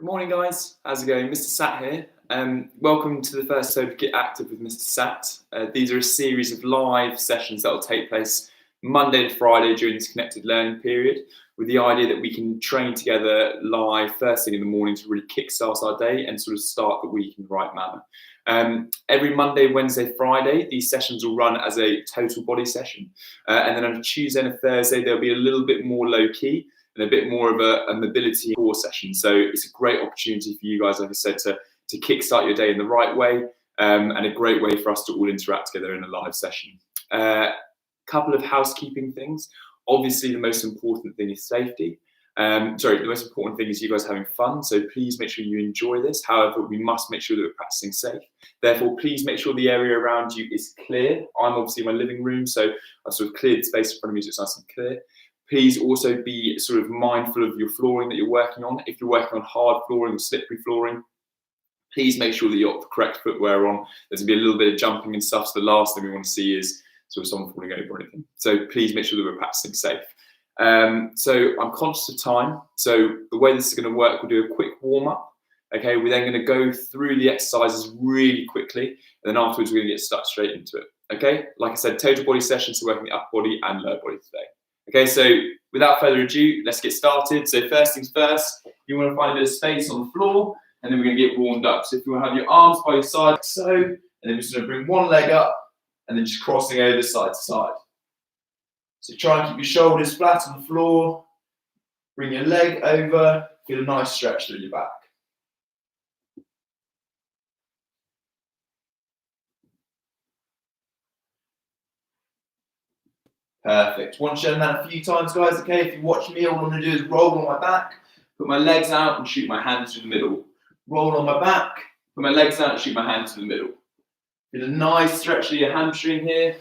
Good morning, guys. How's it going? Mr Satt here. Welcome to the first episode of Get Active with Mr Satt. These are a series of live sessions that will take place Monday to Friday during this connected learning period, with the idea that we can train together live first thing in the morning to really kickstart our day and sort of start the week in the right manner. Every Monday, Wednesday, Friday, these sessions will run as a total body session. And then on a Tuesday and a Thursday, they'll be a little bit more low key and a bit more of a mobility core session. So it's a great opportunity for you guys, like I said, to kickstart your day in the right way, and a great way for us to all interact together in a live session. Couple of housekeeping things. Obviously, the most important thing is safety. The most important thing is you guys having fun. So please make sure you enjoy this. However, we must make sure that we're practicing safe. Therefore, please make sure the area around you is clear. I'm obviously in my living room, so I've sort of cleared the space in front of me so it's nice and clear. Please also be sort of mindful of your flooring that you're working on. If you're working on hard flooring or slippery flooring, please make sure that you've got the correct footwear on. There's gonna be a little bit of jumping and stuff, so the last thing we want to see is sort of someone falling over or anything. So please make sure that we're practicing safe. So I'm conscious of time. So the way this is gonna work, we'll do a quick warm up. Okay, we're then gonna go through the exercises really quickly, and then afterwards we're gonna get stuck straight into it. Okay, like I said, total body session, so working the upper body and lower body today. Okay, so without further ado, let's get started. So first things first, you want to find a bit of space on the floor, and then we're going to get warmed up. So if you want to have your arms by your side, like so, and then we're just going to bring one leg up, and then just crossing over side to side. So try and keep your shoulders flat on the floor, bring your leg over, feel a nice stretch through your back. Perfect. Once you've done that a few times, guys, okay, if you watch me, all I'm going to do is roll on my back, put my legs out and shoot my hands to the middle. Roll on my back, put my legs out and shoot my hands to the middle. Get a nice stretch of your hamstring here.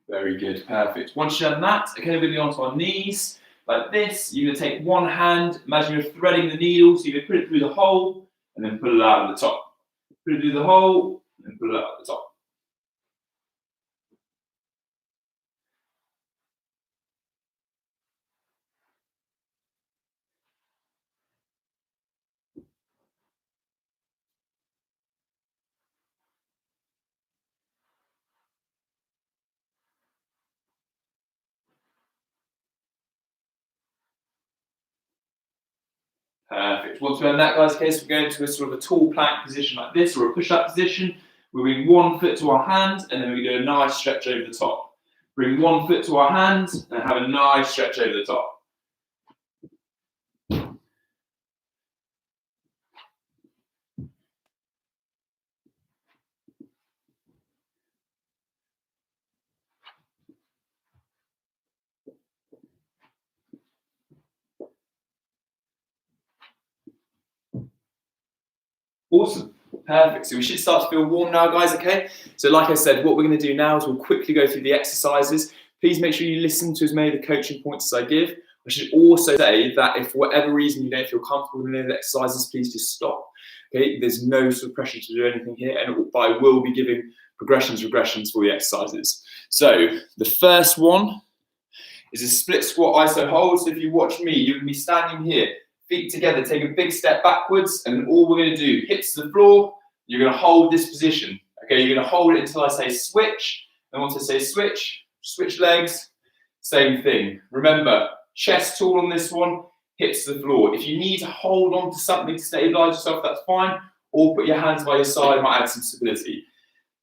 Very good, perfect. Once you've done that, okay, we're going to go onto our knees. Like this, you're going to take one hand, imagine you're threading the needle, so you're going to put it through the hole and then pull it out at the top. Put it through the hole and pull it out at the top. Perfect. Once we're in that, guys, case, we're going to a sort of a tall plank position like this, or a push-up position. We bring one foot to our hand, and then we do a nice stretch over the top. Bring one foot to our hand, and have a nice stretch over the top. Awesome. Perfect. So we should start to feel warm now, guys, okay? So like I said, what we're going to do now is we'll quickly go through the exercises. Please make sure you listen to as many of the coaching points as I give. I should also say that if for whatever reason you don't feel comfortable with any of the exercises, please just stop. Okay? There's no sort of pressure to do anything here, but I will be giving regressions for the exercises. So the first one is a split squat iso hold. So if you watch me, you're going to be standing here, feet together, take a big step backwards, and all we're going to do, hips to the floor, you're going to hold this position. Okay, you're going to hold it until I say switch, and once I say switch, switch legs, same thing. Remember, chest tall on this one, hips to the floor. If you need to hold on to something to stabilize yourself, that's fine, or put your hands by your side, might add some stability.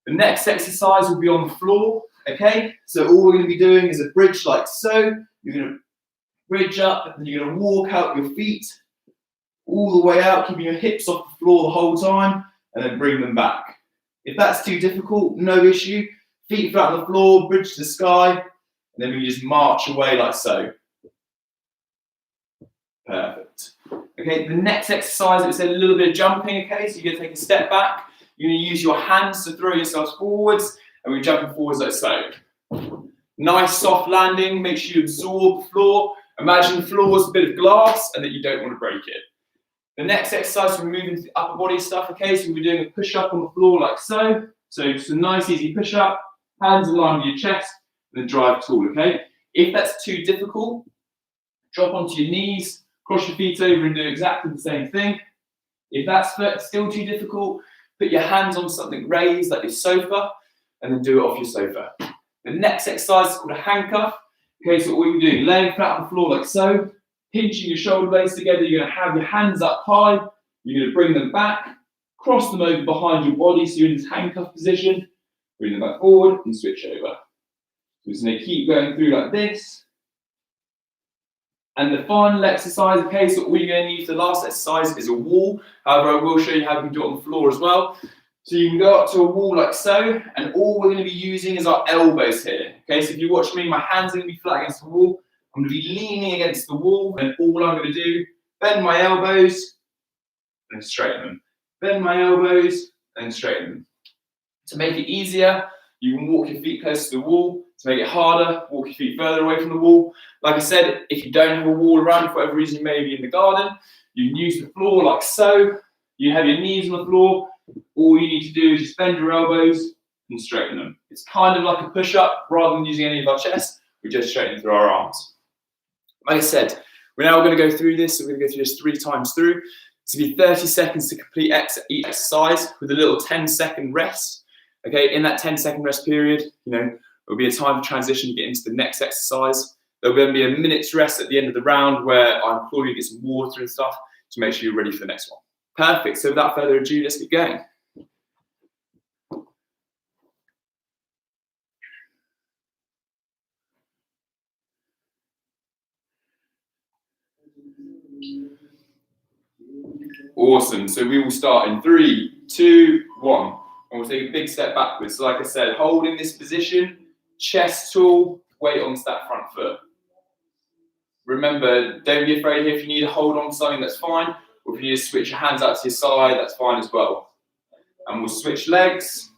The next exercise will be on the floor, okay? So all we're going to be doing is a bridge like so. You're going to bridge up, and you're going to walk out your feet all the way out, keeping your hips off the floor the whole time, and then bring them back. If that's too difficult, no issue. Feet flat on the floor, bridge to the sky, and then we just march away like so. Perfect. Okay, the next exercise is a little bit of jumping, okay? So you're going to take a step back. You're going to use your hands to throw yourselves forwards, and we're jumping forwards like so. Nice soft landing, make sure you absorb the floor. Imagine the floor is a bit of glass and that you don't want to break it. The next exercise, we're moving to the upper body stuff, okay? So we're doing a push-up on the floor like so. So just a nice easy push-up, hands in line with your chest, and then drive tall, okay? If that's too difficult, drop onto your knees, cross your feet over and do exactly the same thing. If that's still too difficult, put your hands on something raised like your sofa, and then do it off your sofa. The next exercise is called a handcuff. Okay, so what we're doing, laying flat on the floor like so, pinching your shoulder blades together, you're going to have your hands up high, you're going to bring them back, cross them over behind your body so you're in this handcuff position, bring them back forward and switch over. So we're just going to keep going through like this. And the final exercise, okay, so all you're going to need for the last exercise is a wall. However, I will show you how you can do it on the floor as well. So you can go up to a wall like so, and all we're going to be using is our elbows here. Okay, so if you watch me, my hands are going to be flat against the wall. I'm going to be leaning against the wall, and all I'm going to do, bend my elbows and straighten them. Bend my elbows and straighten them. To make it easier, you can walk your feet close to the wall. To make it harder, walk your feet further away from the wall. Like I said, if you don't have a wall around, for whatever reason you may be in the garden, you can use the floor like so. You have your knees on the floor. All you need to do is just bend your elbows and straighten them. It's kind of like a push-up. Rather than using any of our chest, we just straighten through our arms. Like I said, we're now going to go through this. So we're going to go through this 3 times through. It's going to be 30 seconds to complete each exercise with a little 10-second rest. Okay, in that 10-second rest period, there'll be a time for transition to get into the next exercise. There'll then be a minute's rest at the end of the round where I implore you to get some water and stuff to make sure you're ready for the next one. Perfect. So without further ado, let's get going. Awesome. So we will start in 3, 2, 1. And we'll take a big step backwards. So like I said, hold in this position, chest tall, weight onto that front foot. Remember, don't be afraid here. If you need to hold on to something, that's fine. Or if you need to switch your hands out to your side, that's fine as well. And we'll switch legs.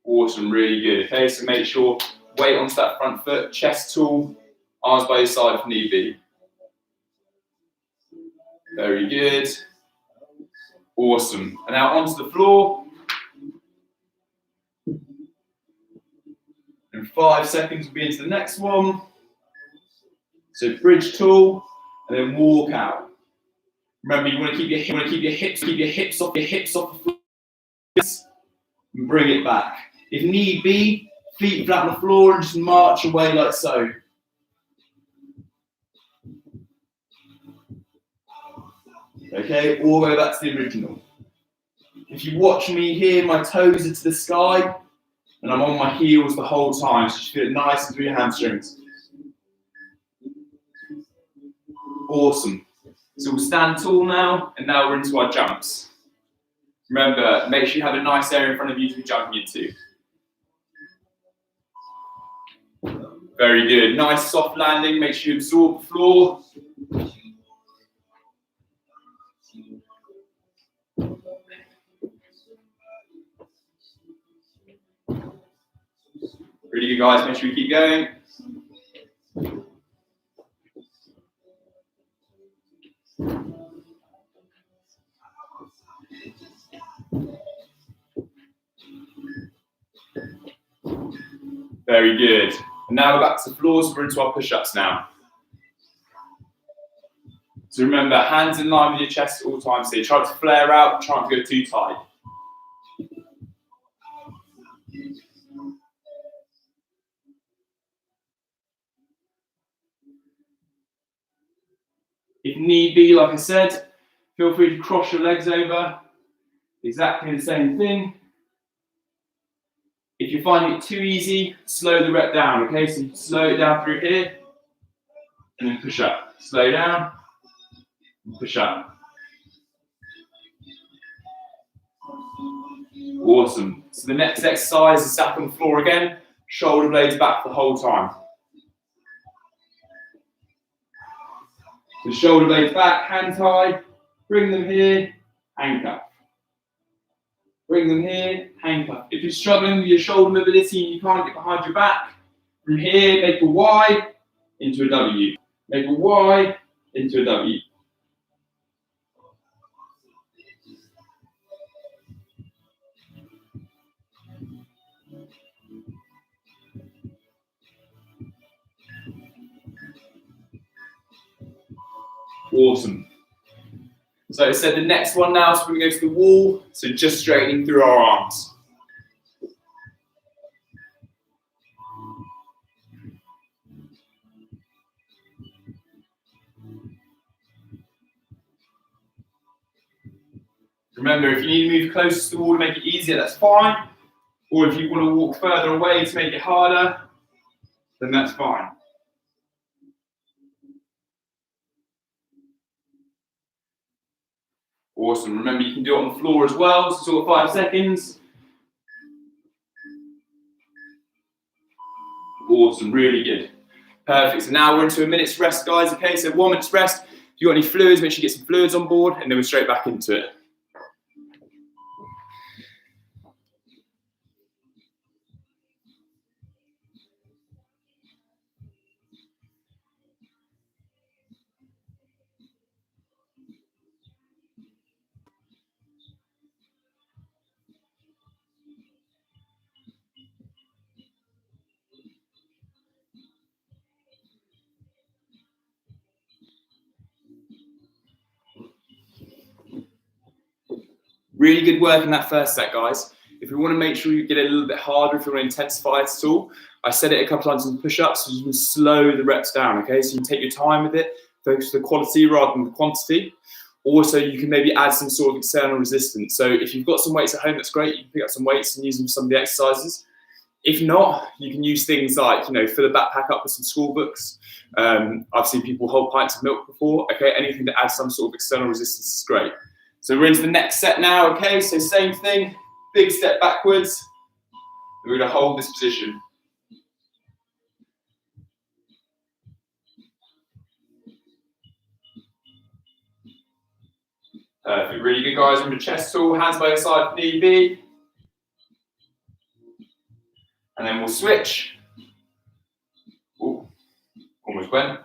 Awesome, really good. Okay, so make sure weight onto that front foot, chest tall, arms by your side if need be. Very good. Awesome. And now onto the floor. In 5 seconds, we'll be into the next one. So bridge tall, and then walk out. Remember, you want to keep your hips off the floor, and bring it back. If need be, feet flat on the floor and just march away like so. Okay, all the way back to the original. If you watch me here, my toes are to the sky, and I'm on my heels the whole time, so you feel it nice and through your hamstrings. Awesome. So we'll stand tall now, and now we're into our jumps. Remember, make sure you have a nice area in front of you to be jumping into. Very good. Nice soft landing. Make sure you absorb the floor. Really good, guys. Make sure you keep going. Very good. And now we're back to the floor, so we're into our push-ups now. So remember, hands in line with your chest at all times here. Try to flare out, try not to go too tight. If need be, like I said, feel free to cross your legs over. Exactly the same thing. If you're finding it too easy, slow the rep down, okay? So you slow it down through here, and then push up. Slow down, and push up. Awesome. So the next exercise is sat on the floor again, shoulder blades back the whole time. So shoulder blades back, hands high, bring them here, handcuff. Bring them here, handcuff. If you're struggling with your shoulder mobility and you can't get behind your back, from here, make a Y into a W. Make a Y into a W. Awesome. So I said the next one now, so we're going to go to the wall, so just straightening through our arms. Remember, if you need to move closer to the wall to make it easier, that's fine. Or if you want to walk further away to make it harder, then that's fine. Awesome. Remember, you can do it on the floor as well, so sort of 5 seconds. Awesome, really good. Perfect. So now we're into a minute's rest, guys. Okay, so 1 minute's rest. If you've got any fluids, make sure you get some fluids on board, and then we're straight back into it. Really good work in that first set, guys. If we want to make sure you get it a little bit harder, if you want to intensify it at all, I said it a couple times in push-ups, so you can slow the reps down, okay? So you can take your time with it, focus on the quality rather than the quantity. Also, you can maybe add some sort of external resistance. So if you've got some weights at home, that's great. You can pick up some weights and use them for some of the exercises. If not, you can use things like, fill the backpack up with some school books. I've seen people hold pints of milk before, okay? Anything that adds some sort of external resistance is great. So we're into the next set now, okay? So same thing, big step backwards. We're going to hold this position. Perfect, really good, guys. Remember chest tall, hands by your side if need be. And then we'll switch. Ooh, almost went.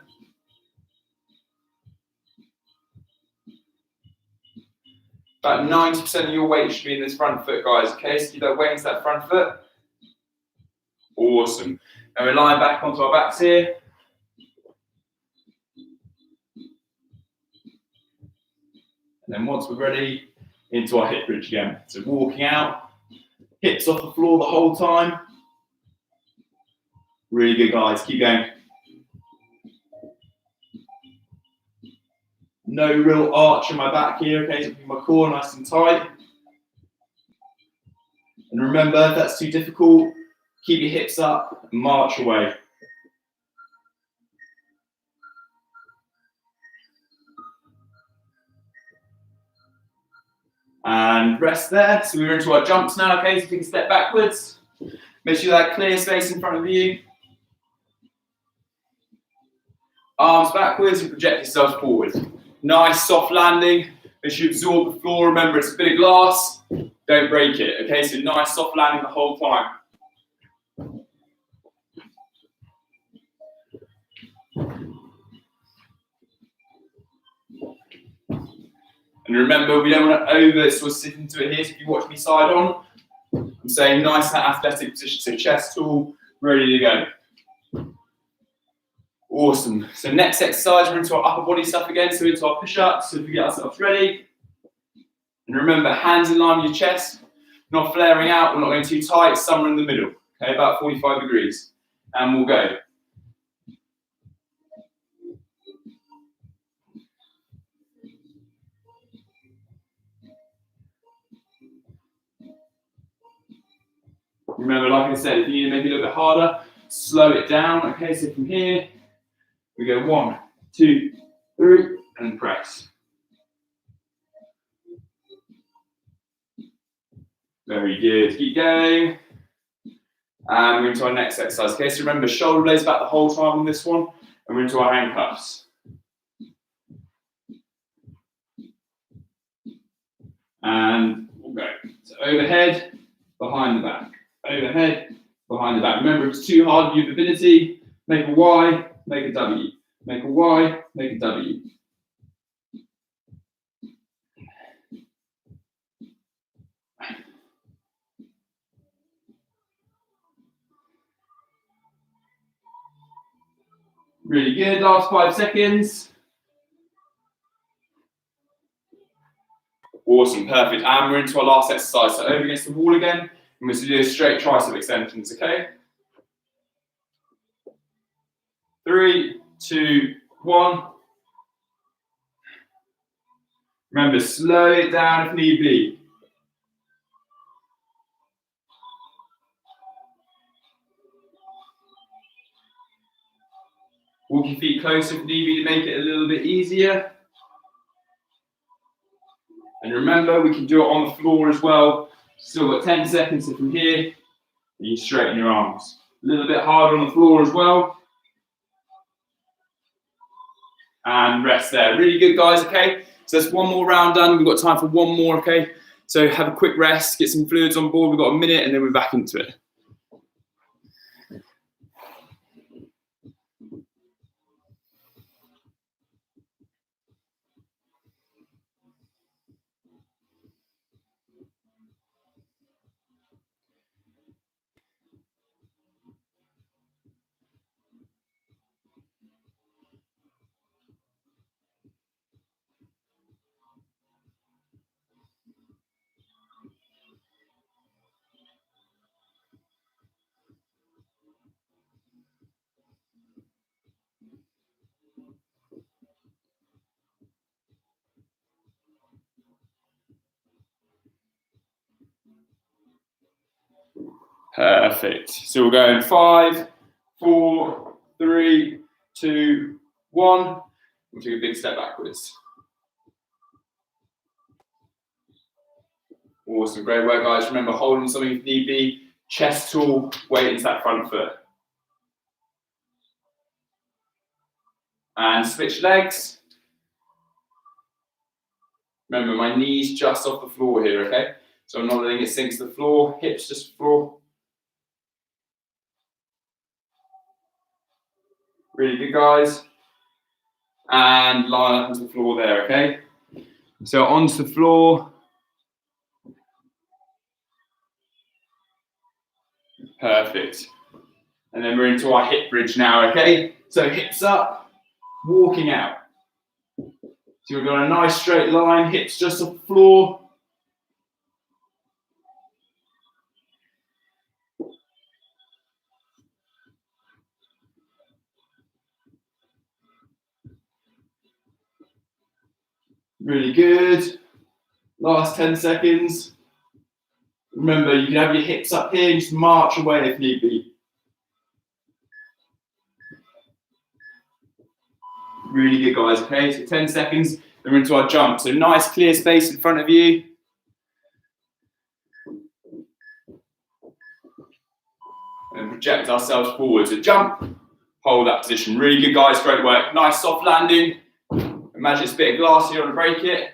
About 90% of your weight should be in this front foot, guys, okay? So keep that weight into that front foot. Awesome. And we're lying back onto our backs here. And then once we're ready, into our hip bridge again. So walking out, hips off the floor the whole time. Really good, guys. Keep going. No real arch in my back here, okay? So keep my core nice and tight. And remember, if that's too difficult, keep your hips up and march away. And rest there. So we're into our jumps now, okay? So take a step backwards. Make sure that clear space in front of you. Arms backwards and project yourself forward. Nice soft landing. Make sure you absorb the floor. Remember, it's a bit of glass. Don't break it, okay? So nice soft landing the whole time. And remember, we don't want to over sort of sit into it here. So if you watch me side on, I'm saying nice and athletic position. So chest tall, ready to go. Awesome. So next exercise, we're into our upper body stuff again. So into our push-ups. So if we get ourselves ready. And remember, hands in line with your chest, not flaring out. We're not going too tight. Somewhere in the middle. Okay, about 45 degrees. And we'll go. Remember, like I said, if you need to make it a little bit harder, slow it down. Okay, so from here, we go 1, 2, 3, and press. Very good. Keep going. And we're into our next exercise. Okay, so remember, shoulder blades back the whole time on this one, and we're into our handcuffs. And we'll go. So overhead, behind the back. Overhead, behind the back. Remember, if it's too hard for your ability, make a Y, make a W. Make a Y, make a W. Really good. Last 5 seconds. Awesome, perfect. And we're into our last exercise. So over against the wall again. And we're going to do straight tricep extensions, okay? 3, 2, 1. Remember, slow it down if need be. Walk your feet closer if need be to make it a little bit easier. And remember, we can do it on the floor as well. Still got 10 seconds, so from here, you straighten your arms. A little bit harder on the floor as well. And rest there. Really good, guys, okay? So that's one more round done. We've got time for one more, okay? So have a quick rest, get some fluids on board. We've got a minute and then we're back into it. Perfect. So we're going 5, 4, 3, 2, 1. We'll take a big step backwards. Awesome, great work, guys. Remember, holding something if need be. Chest tall, weight into that front foot. And switch legs. Remember, my knees just off the floor here, okay? So I'm not letting it sink to the floor, hips just the floor. Really good, guys. And line up onto the floor there, okay? So onto the floor. Perfect. And then we're into our hip bridge now, okay? So hips up, walking out. So we've got a nice straight line, hips just off the floor. Really good. Last 10 seconds. Remember, you can have your hips up here and just march away if need be. Really good, guys, okay? So 10 seconds, then we're into our jump. So nice clear space in front of you. And project ourselves forward. So jump, hold that position. Really good, guys, great work. Nice soft landing. Imagine it's a bit of glass here, you don't want to break it.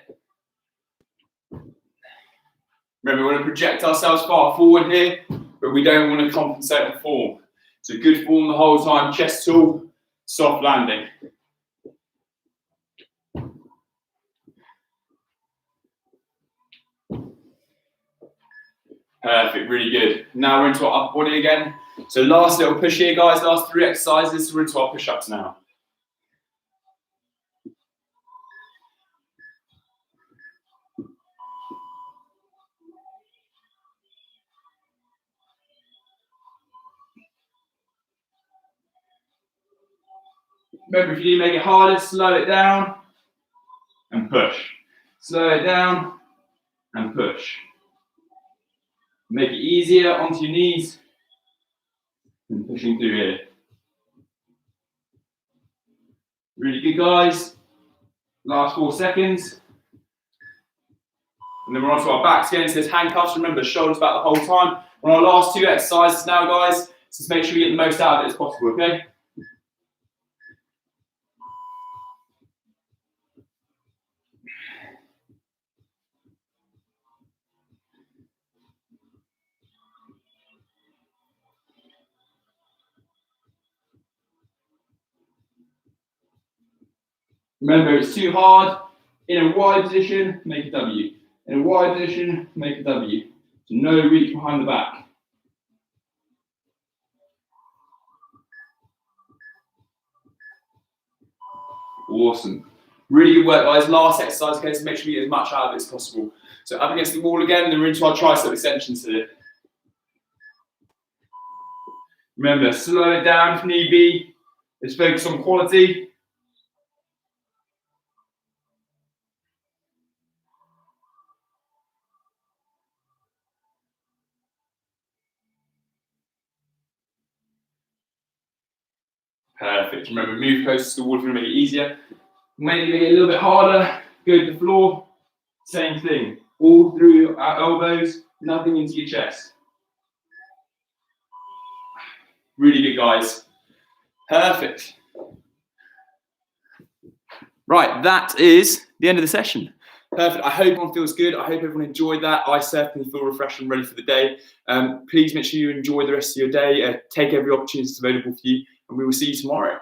Remember, we want to project ourselves far forward here, but we don't want to compensate on form. So good form the whole time, chest tall, soft landing. Perfect, really good. Now we're into our upper body again. So last little push here, guys, last 3 exercises, we're into our push-ups now. Remember, if you need to make it harder, slow it down and push. Slow it down and push. Make it easier onto your knees and pushing through here. Really good, guys. Last 4 seconds. And then we're onto our backs again. So there's handcuffs. Remember, shoulders back the whole time. We're on our last 2 exercises now, guys. So just make sure we get the most out of it as possible, okay? Remember, it's too hard. In a wide position, make a W. In a wide position, make a W. So no reach behind the back. Awesome. Really good work, guys. Last exercise, okay, so make sure you get as much out of it as possible. So up against the wall again, and then we're into our tricep extensions here. Remember, slow it down if need be. Let's focus on quality. Perfect. Remember, move closer to the wall if you want to make it easier. Maybe make it a little bit harder. Go to the floor. Same thing. All through our elbows, nothing into your chest. Really good, guys. Perfect. Right, that is the end of the session. Perfect. I hope everyone feels good. I hope everyone enjoyed that. I certainly feel refreshed and ready for the day. Please make sure you enjoy the rest of your day. Take every opportunity that's available for you, and we will see you tomorrow.